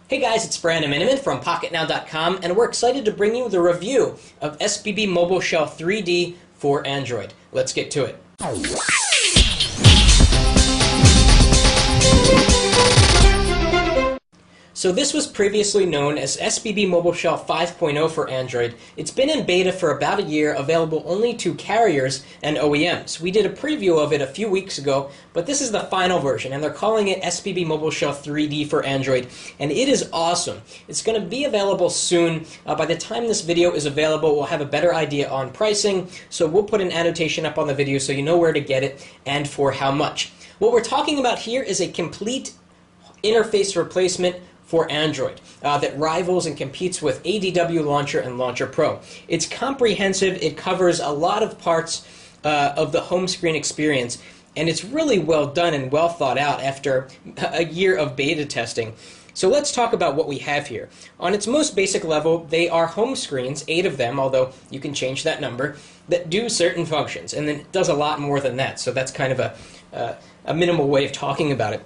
Hey guys, it's Brandon Miniman from PocketNow.com, and we're excited to bring you the review of SBB Mobile Shell 3D for Android. Let's get to it. So this was previously known as SBB Mobile Shell 5.0 for Android. It's been in beta for about a year, available only to carriers and OEMs. We did a preview of it a few weeks ago, but this is the final version, and they're calling it SBB Mobile Shell 3D for Android, and it is awesome. It's going to be available soon. By the time this video is available, we'll have a better idea on pricing, so we'll put an annotation up on the video so you know where to get it and for how much. What we're talking about here is a complete interface replacement for Android that rivals and competes with ADW Launcher and Launcher Pro. It's comprehensive, it covers a lot of parts of the home screen experience, and it's really well done and well thought out after a year of beta testing. So let's talk about what we have here. On its most basic level, they are home screens, 8 of them, although you can change that number, that do certain functions, and then it does a lot more than that, so that's kind of a minimal way of talking about it.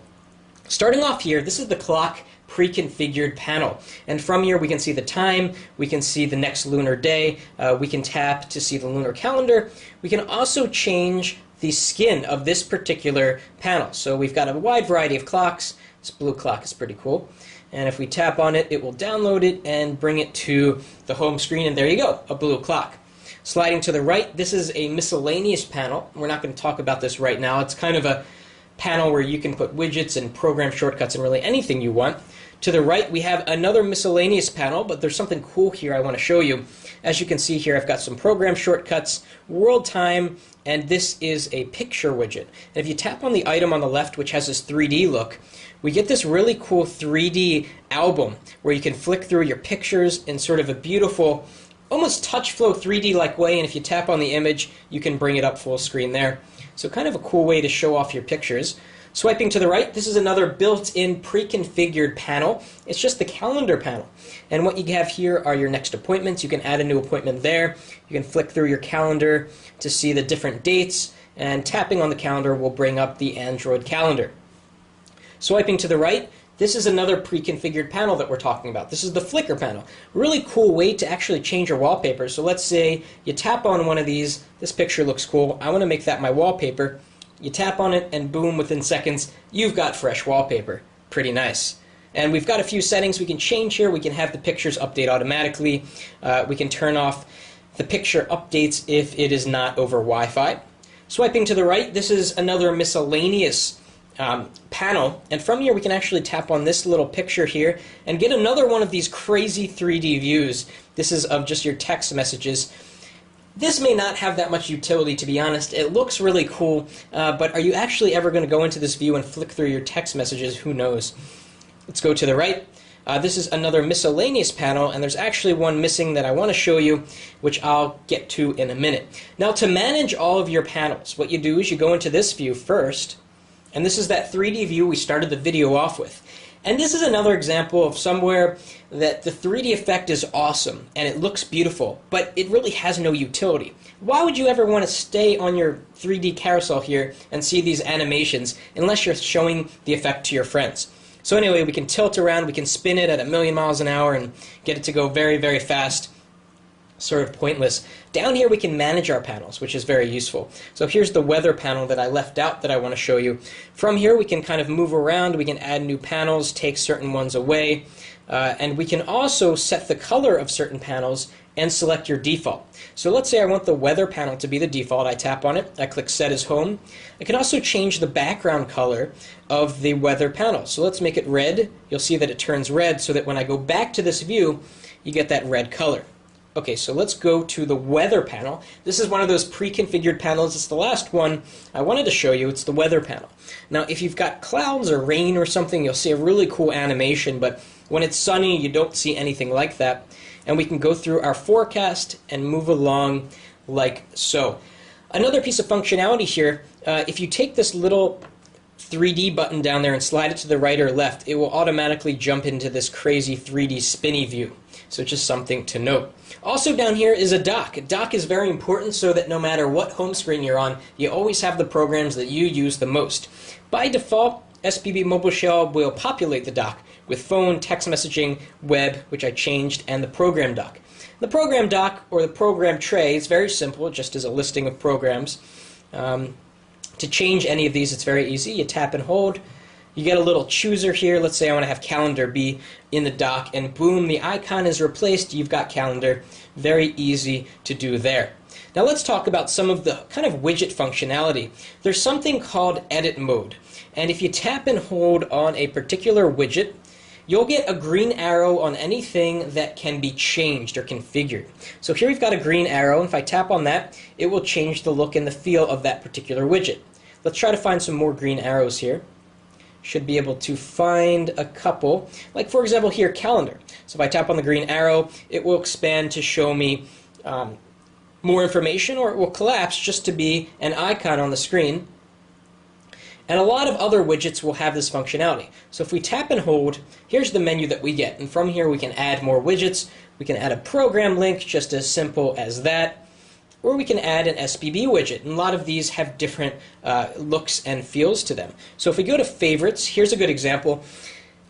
Starting off here, this is the clock pre-configured panel, and from here we can see the time, we can see the next lunar day, we can tap to see the lunar calendar. We can also change the skin of this particular panel. So we've got a wide variety of clocks. This blue clock is pretty cool, and if we tap on it, it will download it and bring it to the home screen, and there you go, a blue clock. Sliding to the right, this is a miscellaneous panel. We're not going to talk about this right now. It's kind of a panel where you can put widgets and program shortcuts and really anything you want. To the right, we have another miscellaneous panel, but there's something cool here I want to show you. As you can see here, I've got some program shortcuts, world time, and this is a picture widget. And if you tap on the item on the left, which has this 3D look, we get this really cool 3D album where you can flick through your pictures in sort of a beautiful, almost TouchFlow 3D-like way, and if you tap on the image, you can bring it up full screen there. So kind of a cool way to show off your pictures. Swiping to the right, this is another built-in pre-configured panel. It's just the calendar panel. And what you have here are your next appointments. You can add a new appointment there. You can flick through your calendar to see the different dates, and tapping on the calendar will bring up the Android calendar. Swiping to the right, this is another pre-configured panel that we're talking about. This is the Flickr panel. Really cool way to actually change your wallpaper. So let's say you tap on one of these. This picture looks cool. I want to make that my wallpaper. You tap on it, and boom, within seconds, you've got fresh wallpaper. Pretty nice. And we've got a few settings we can change here. We can have the pictures update automatically. We can turn off the picture updates if it is not over Wi-Fi. Swiping to the right, this is another miscellaneous panel, and from here we can actually tap on this little picture here and get another one of these crazy 3D views. This is of just your text messages. This may not have that much utility, to be honest. It looks really cool, but are you actually ever going to go into this view and flick through your text messages? Who knows? Let's go to the right. This is another miscellaneous panel, and there's actually one missing that I want to show you, which I'll get to in a minute. Now, to manage all of your panels, what you do is you go into this view first, and this is that 3D view we started the video off with. And this is another example of somewhere that the 3D effect is awesome and it looks beautiful, but it really has no utility. Why would you ever want to stay on your 3D carousel here and see these animations unless you're showing the effect to your friends? So anyway, we can tilt around, we can spin it at 1,000,000 miles an hour and get it to go very, very fast. Sort of pointless. Down here we can manage our panels, which is very useful. So here's the weather panel that I left out that I want to show you. From here we can kind of move around, we can add new panels, take certain ones away, and we can also set the color of certain panels and select your default. So let's say I want the weather panel to be the default. I tap on it, I click set as home. I can also change the background color of the weather panel. So let's make it red. You'll see that it turns red so that when I go back to this view, you get that red color. Okay, so let's go to the weather panel. This is one of those pre-configured panels. It's the last one I wanted to show you. It's the weather panel. Now, if you've got clouds or rain or something, you'll see a really cool animation, but when it's sunny, you don't see anything like that. And we can go through our forecast and move along like so. Another piece of functionality here, if you take this little 3D button down there and slide it to the right or left, it will automatically jump into this crazy 3D spinny view. So just something to note. Also down here is a dock. A dock is very important so that no matter what home screen you're on, you always have the programs that you use the most. By default, SBB Mobile Shell will populate the dock with phone, text messaging, web, which I changed, and the program dock. The program dock, or the program tray, is very simple, just as a listing of programs. To change any of these, it's very easy. You tap and hold. You get a little chooser here. Let's say I want to have calendar be in the dock, and boom, the icon is replaced. You've got calendar. Very easy to do there. Now let's talk about some of the kind of widget functionality. There's something called edit mode, and if you tap and hold on a particular widget, you'll get a green arrow on anything that can be changed or configured. So here we've got a green arrow, and if I tap on that, it will change the look and the feel of that particular widget. Let's try to find some more green arrows here. Should be able to find a couple, like for example here, calendar. So if I tap on the green arrow, it will expand to show me more information, or it will collapse just to be an icon on the screen. And a lot of other widgets will have this functionality. So if we tap and hold, here's the menu that we get. And from here we can add more widgets. We can add a program link, just as simple as that. Or we can add an SPB widget. And a lot of these have different looks and feels to them. So if we go to favorites, here's a good example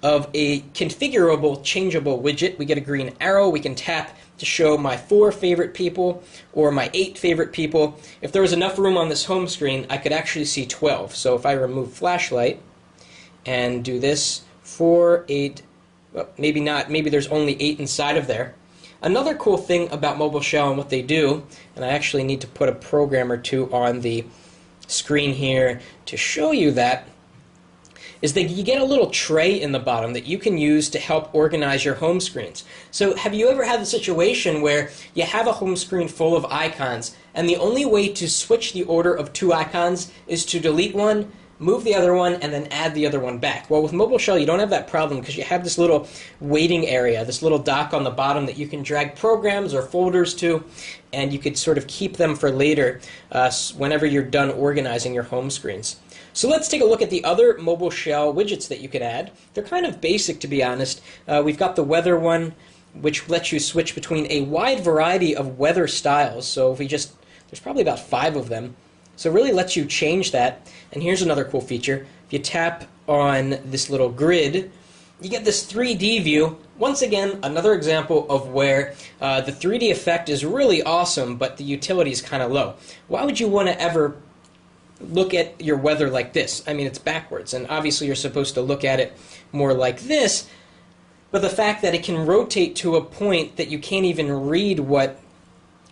of a configurable, changeable widget. We get a green arrow. We can tap to show my 4 favorite people or my 8 favorite people. If there was enough room on this home screen, I could actually see 12. So if I remove flashlight and do this, 4, 8, well, maybe not, maybe there's only 8 inside of there. Another cool thing about Mobile Shell and what they do, and I actually need to put a program or two on the screen here to show you that, is that you get a little tray in the bottom that you can use to help organize your home screens. So have you ever had the situation where you have a home screen full of icons, and the only way to switch the order of 2 icons is to delete one, move the other one, and then add the other one back? Well, with Mobile Shell, you don't have that problem because you have this little waiting area, this little dock on the bottom that you can drag programs or folders to, and you could sort of keep them for later whenever you're done organizing your home screens. So let's take a look at the other Mobile Shell widgets that you could add. They're kind of basic, to be honest. We've got the weather one, which lets you switch between a wide variety of weather styles. So if we just, there's probably about 5 of them. So it really lets you change that. And here's another cool feature. If you tap on this little grid, you get this 3D view. Once again, another example of where the 3D effect is really awesome, but the utility is kind of low. Why would you want to ever look at your weather like this? I mean, it's backwards, and obviously you're supposed to look at it more like this, but the fact that it can rotate to a point that you can't even read what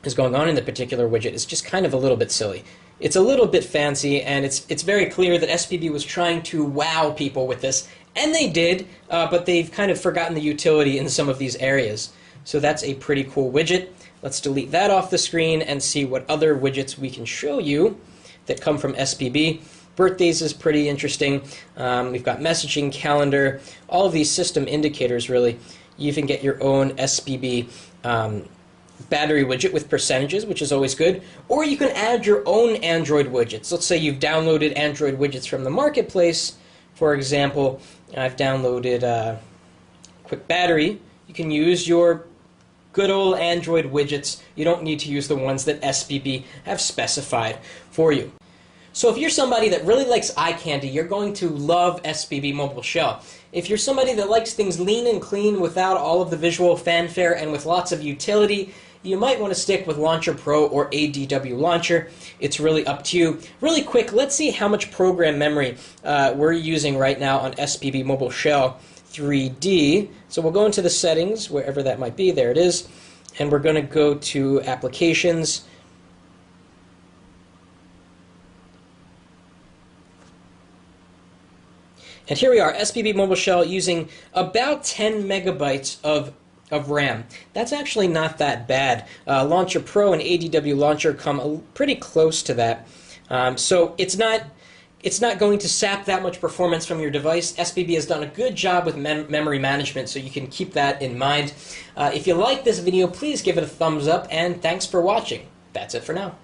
is going on in the particular widget is just kind of a little bit silly. It's a little bit fancy, and it's very clear that SPB was trying to wow people with this, and they did, but they've kind of forgotten the utility in some of these areas. So that's a pretty cool widget. Let's delete that off the screen and see what other widgets we can show you that come from SPB. Birthdays is pretty interesting. We've got messaging, calendar, all of these system indicators, really. You even get your own SPB battery widget with percentages, which is always good. Or you can add your own Android widgets. Let's say you've downloaded Android widgets from the marketplace. For example, I've downloaded Quick Battery. You can use your good old Android widgets. You don't need to use the ones that SPB have specified for you. So if you're somebody that really likes eye candy, you're going to love SPB Mobile Shell. If you're somebody that likes things lean and clean without all of the visual fanfare and with lots of utility, you might want to stick with Launcher Pro or ADW Launcher. It's really up to you. Really quick, let's see how much program memory we're using right now on SPB Mobile Shell 3D. So we'll go into the settings, wherever that might be. There it is. And we're going to go to Applications. And here we are, SPB Mobile Shell using about 10 megabytes of RAM. That's actually not that bad. Launcher Pro and ADW Launcher come pretty close to that. So it's not going to sap that much performance from your device. SPB has done a good job with memory management, so you can keep that in mind. If you like this video, please give it a thumbs up, and thanks for watching. That's it for now.